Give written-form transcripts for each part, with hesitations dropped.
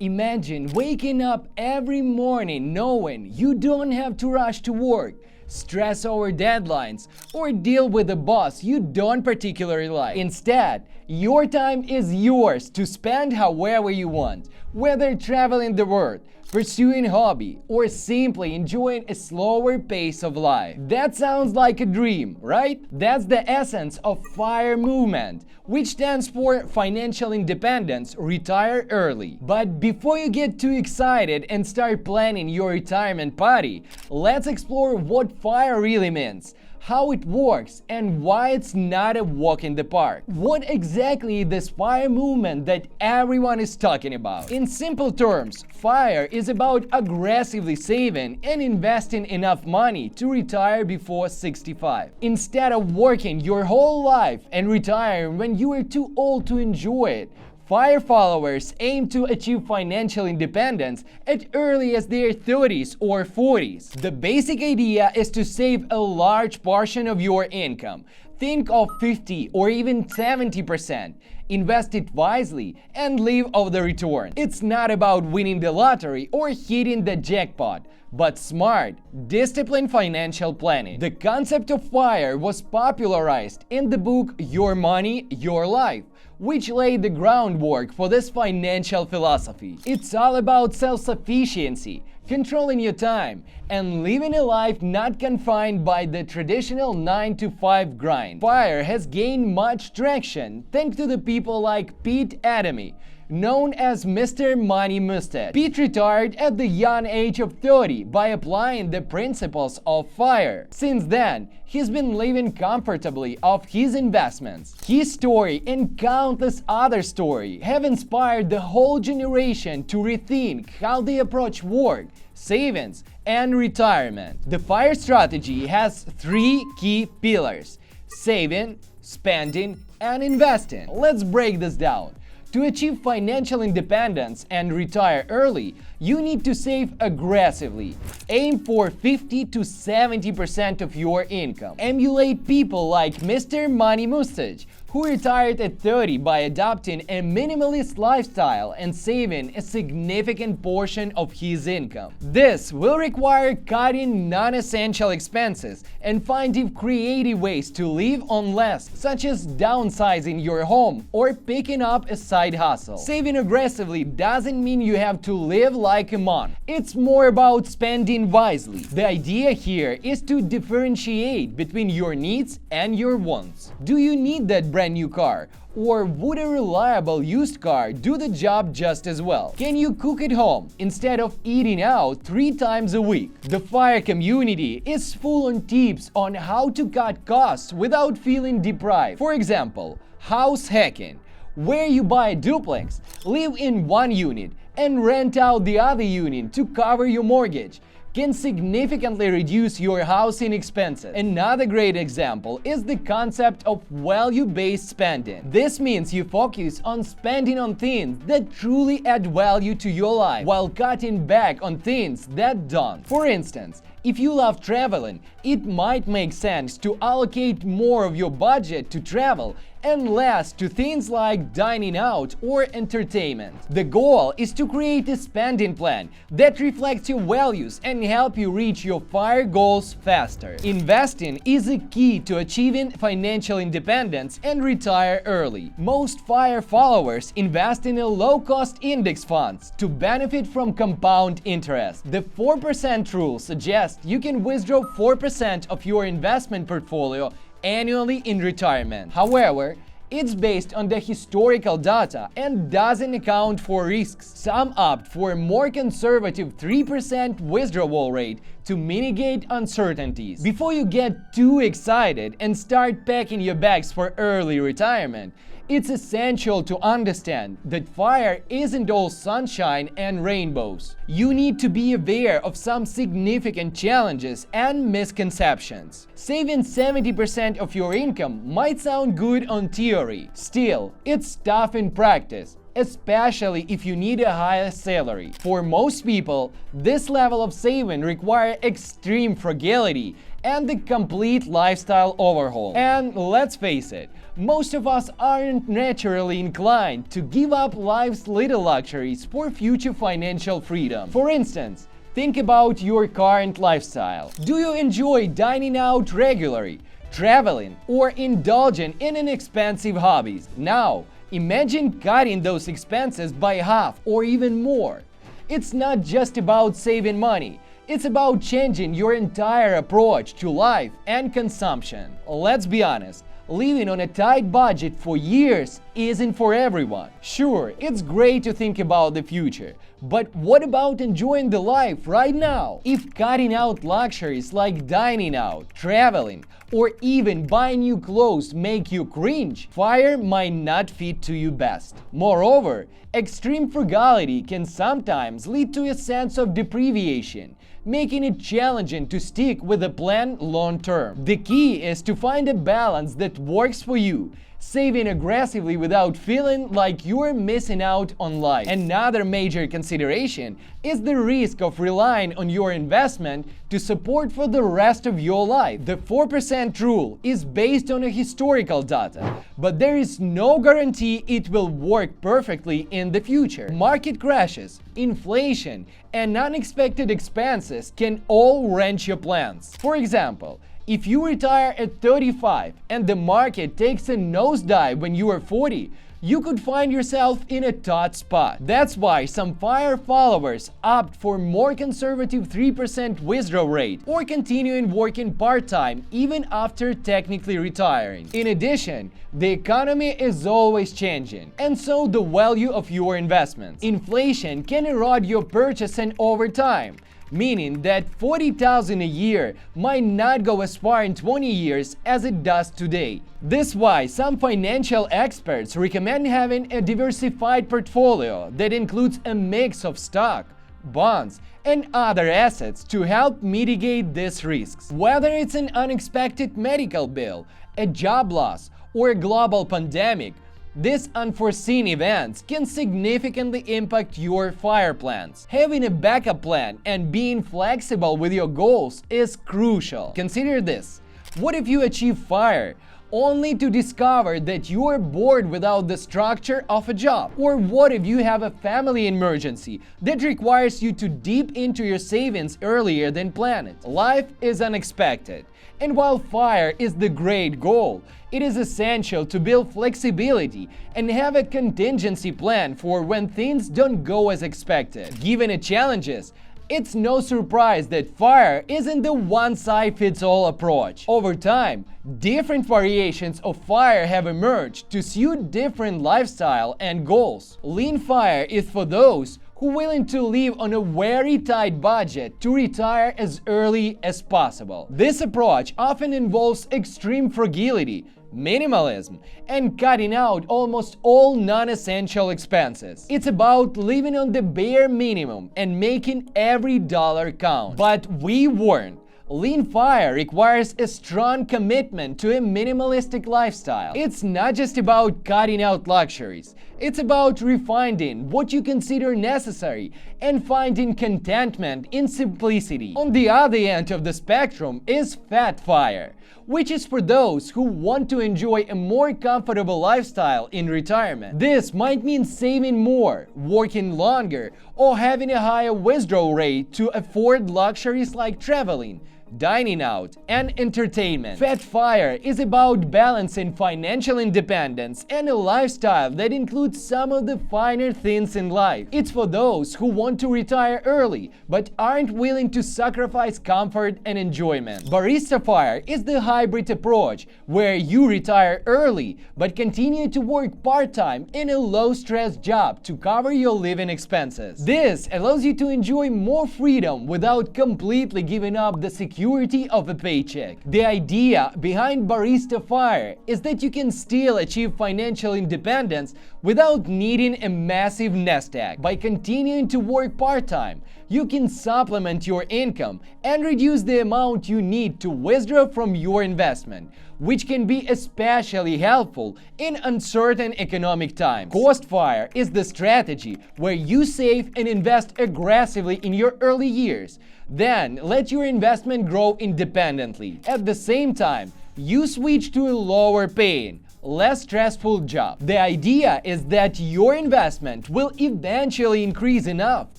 Imagine waking up every morning knowing you don't have to rush to work, stress over deadlines, or deal with a boss you don't particularly like. Instead, your time is yours to spend however you want, whether traveling the world, pursuing a hobby, or simply enjoying a slower pace of life. That sounds like a dream, right? That's the essence of FIRE movement, which stands for Financial Independence, Retire Early. But before you get too excited and start planning your retirement party, let's explore what FIRE really means, how it works, and why it's not a walk in the park. What exactly is this FIRE movement that everyone is talking about? In simple terms, FIRE is about aggressively saving and investing enough money to retire before 65. Instead of working your whole life and retiring when you are too old to enjoy it, FIRE followers aim to achieve financial independence as early as their 30s or 40s. The basic idea is to save a large portion of your income. Think of 50 or even 70%. Invest it wisely and live off the return. It's not about winning the lottery or hitting the jackpot, but smart, disciplined financial planning. The concept of FIRE was popularized in the book Your Money, Your Life, which laid the groundwork for this financial philosophy. It's all about self-sufficiency, controlling your time, and living a life not confined by the traditional 9-to-5 grind. FIRE has gained much traction thanks to the people like Pete Adamy, known as Mr. Money Mustache. Pete retired at the young age of 30 by applying the principles of FIRE. Since then, he's been living comfortably off his investments. His story and countless other stories have inspired the whole generation to rethink how they approach work, savings, and retirement. The FIRE strategy has three key pillars: saving, spending, and investing. Let's break this down. To achieve financial independence and retire early, you need to save aggressively. Aim for 50 to 70% of your income. Emulate people like Mr. Money Mustache, who retired at 30 by adopting a minimalist lifestyle and saving a significant portion of his income. This will require cutting non-essential expenses and finding creative ways to live on less, such as downsizing your home or picking up a side hustle. Saving aggressively doesn't mean you have to live like a monk. It's more about spending wisely. The idea here is to differentiate between your needs and your wants. Do you need that brand new car? Or would a reliable used car do the job just as well? Can you cook at home instead of eating out 3 times a week? The FIRE community is full on tips on how to cut costs without feeling deprived. For example, house hacking, where you buy a duplex, live in one unit, and rent out the other unit to cover your mortgage, can significantly reduce your housing expenses. Another great example is the concept of value-based spending. This means you focus on spending on things that truly add value to your life while cutting back on things that don't. For instance, if you love traveling, it might make sense to allocate more of your budget to travel and less to things like dining out or entertainment. The goal is to create a spending plan that reflects your values and help you reach your FIRE goals faster. Investing is a key to achieving financial independence and retire early. Most FIRE followers invest in a low-cost index funds to benefit from compound interest. The 4% rule suggests you can withdraw 4% of your investment portfolio annually in retirement. However, it's based on the historical data and doesn't account for risks. Some opt for a more conservative 3% withdrawal rate to mitigate uncertainties. Before you get too excited and start packing your bags for early retirement, it's essential to understand that FIRE isn't all sunshine and rainbows. You need to be aware of some significant challenges and misconceptions. Saving 70% of your income might sound good on theory. Still, it's tough in practice, especially if you need a higher salary. For most people, this level of saving requires extreme frugality and the complete lifestyle overhaul. And let's face it, most of us aren't naturally inclined to give up life's little luxuries for future financial freedom. For instance, think about your current lifestyle. Do you enjoy dining out regularly, traveling, or indulging in inexpensive hobbies? Now, imagine cutting those expenses by half or even more. It's not just about saving money. It's about changing your entire approach to life and consumption. Let's be honest, living on a tight budget for years isn't for everyone. Sure, it's great to think about the future, but what about enjoying the life right now? If cutting out luxuries like dining out, traveling, or even buying new clothes make you cringe, FIRE might not fit to you best. Moreover, extreme frugality can sometimes lead to a sense of deprivation, making it challenging to stick with a plan long term. The key is to find a balance that works for you, saving aggressively without feeling like you're missing out on life. Another major consideration is the risk of relying on your investment to support for the rest of your life. The 4% rule is based on a historical data, but there is no guarantee it will work perfectly in the future. Market crashes, inflation, and unexpected expenses can all wrench your plans. For example, if you retire at 35 and the market takes a nosedive when you are 40, you could find yourself in a tough spot. That's why some FIRE followers opt for more conservative 3% withdrawal rate or continuing working part-time even after technically retiring. In addition, the economy is always changing, and so the value of your investments. Inflation can erode your purchasing over time, meaning that $40,000 a year might not go as far in 20 years as it does today. This is why some financial experts recommend having a diversified portfolio that includes a mix of stock, bonds, and other assets to help mitigate these risks. Whether it's an unexpected medical bill, a job loss, or a global pandemic, these unforeseen events can significantly impact your FIRE plans. Having a backup plan and being flexible with your goals is crucial. Consider this. What if you achieve FIRE only to discover that you are bored without the structure of a job? Or what if you have a family emergency that requires you to dip into your savings earlier than planned? Life is unexpected, and while FIRE is the great goal, it is essential to build flexibility and have a contingency plan for when things don't go as expected. Given the challenges, it's no surprise that FIRE isn't the one-size-fits-all approach. Over time, different variations of FIRE have emerged to suit different lifestyle and goals. Lean FIRE is for those who are willing to live on a very tight budget to retire as early as possible. This approach often involves extreme frugality, minimalism, and cutting out almost all non-essential expenses. It's about living on the bare minimum and making every dollar count. But we warn, Lean FIRE requires a strong commitment to a minimalistic lifestyle. It's not just about cutting out luxuries. It's about refining what you consider necessary and finding contentment in simplicity. On the other end of the spectrum is Fat FIRE, which is for those who want to enjoy a more comfortable lifestyle in retirement. This might mean saving more, working longer, or having a higher withdrawal rate to afford luxuries like traveling, dining out, and entertainment. Fat FIRE is about balancing financial independence and a lifestyle that includes some of the finer things in life. It's for those who want to retire early but aren't willing to sacrifice comfort and enjoyment. Barista FIRE is the hybrid approach where you retire early but continue to work part-time in a low-stress job to cover your living expenses. This allows you to enjoy more freedom without completely giving up the security of a paycheck. The idea behind Barista FIRE is that you can still achieve financial independence without needing a massive nest egg. By continuing to work part-time, you can supplement your income and reduce the amount you need to withdraw from your investment, which can be especially helpful in uncertain economic times. Cost fire is the strategy where you save and invest aggressively in your early years, then let your investment grow independently. At the same time, you switch to a lower paying, less stressful job. The idea is that your investment will eventually increase enough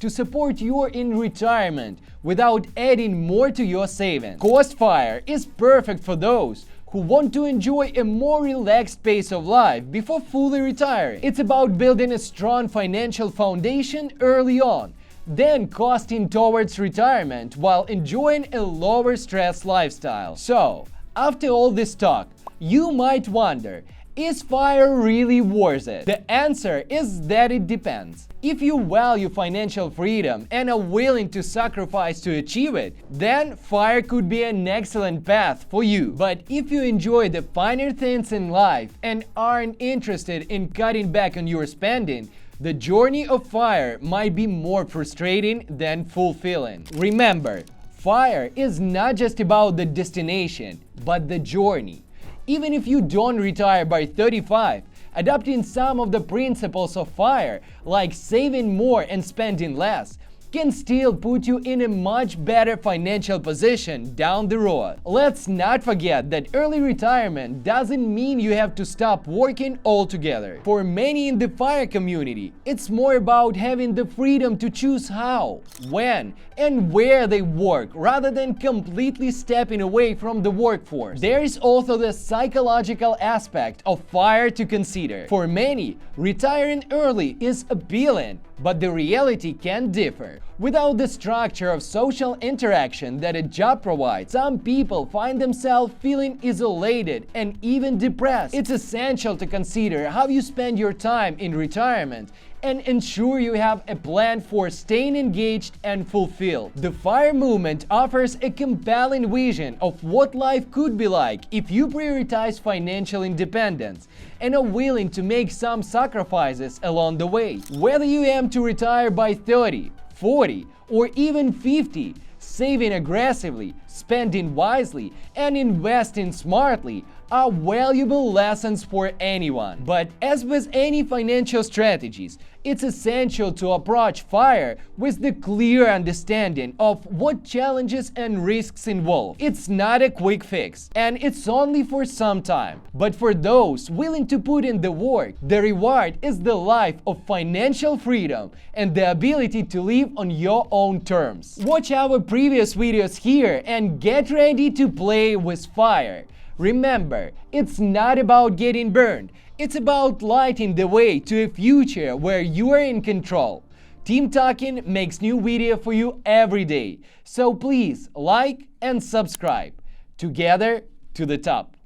to support you in retirement without adding more to your savings. Cost fire is perfect for those who want to enjoy a more relaxed pace of life before fully retiring. It's about building a strong financial foundation early on, then costing towards retirement while enjoying a lower stress lifestyle. So, after all this talk, you might wonder, is FIRE really worth it? The answer is that it depends. If you value financial freedom and are willing to sacrifice to achieve it, then FIRE could be an excellent path for you. But if you enjoy the finer things in life and aren't interested in cutting back on your spending, the journey of FIRE might be more frustrating than fulfilling. Remember, FIRE is not just about the destination, but the journey. Even if you don't retire by 35, adopting some of the principles of FIRE, like saving more and spending less, can still put you in a much better financial position down the road. Let's not forget that early retirement doesn't mean you have to stop working altogether. For many in the FIRE community, it's more about having the freedom to choose how, when, and where they work rather than completely stepping away from the workforce. There is also the psychological aspect of FIRE to consider. For many, retiring early is appealing, but the reality can differ. Without the structure of social interaction that a job provides, some people find themselves feeling isolated and even depressed. It's essential to consider how you spend your time in retirement and ensure you have a plan for staying engaged and fulfilled. The FIRE movement offers a compelling vision of what life could be like if you prioritize financial independence and are willing to make some sacrifices along the way. Whether you aim to retire by 30, 40, or even 50, saving aggressively, spending wisely, and investing smartly are valuable lessons for anyone. But as with any financial strategies, it's essential to approach FIRE with the clear understanding of what challenges and risks involve. It's not a quick fix, and it's only for some time. But for those willing to put in the work, the reward is the life of financial freedom and the ability to live on your own terms. Watch our previous videos here and get ready to play with FIRE. Remember, it's not about getting burned. It's about lighting the way to a future where you are in control. Team Talking makes new video for you every day. So please like and subscribe. Together to the top.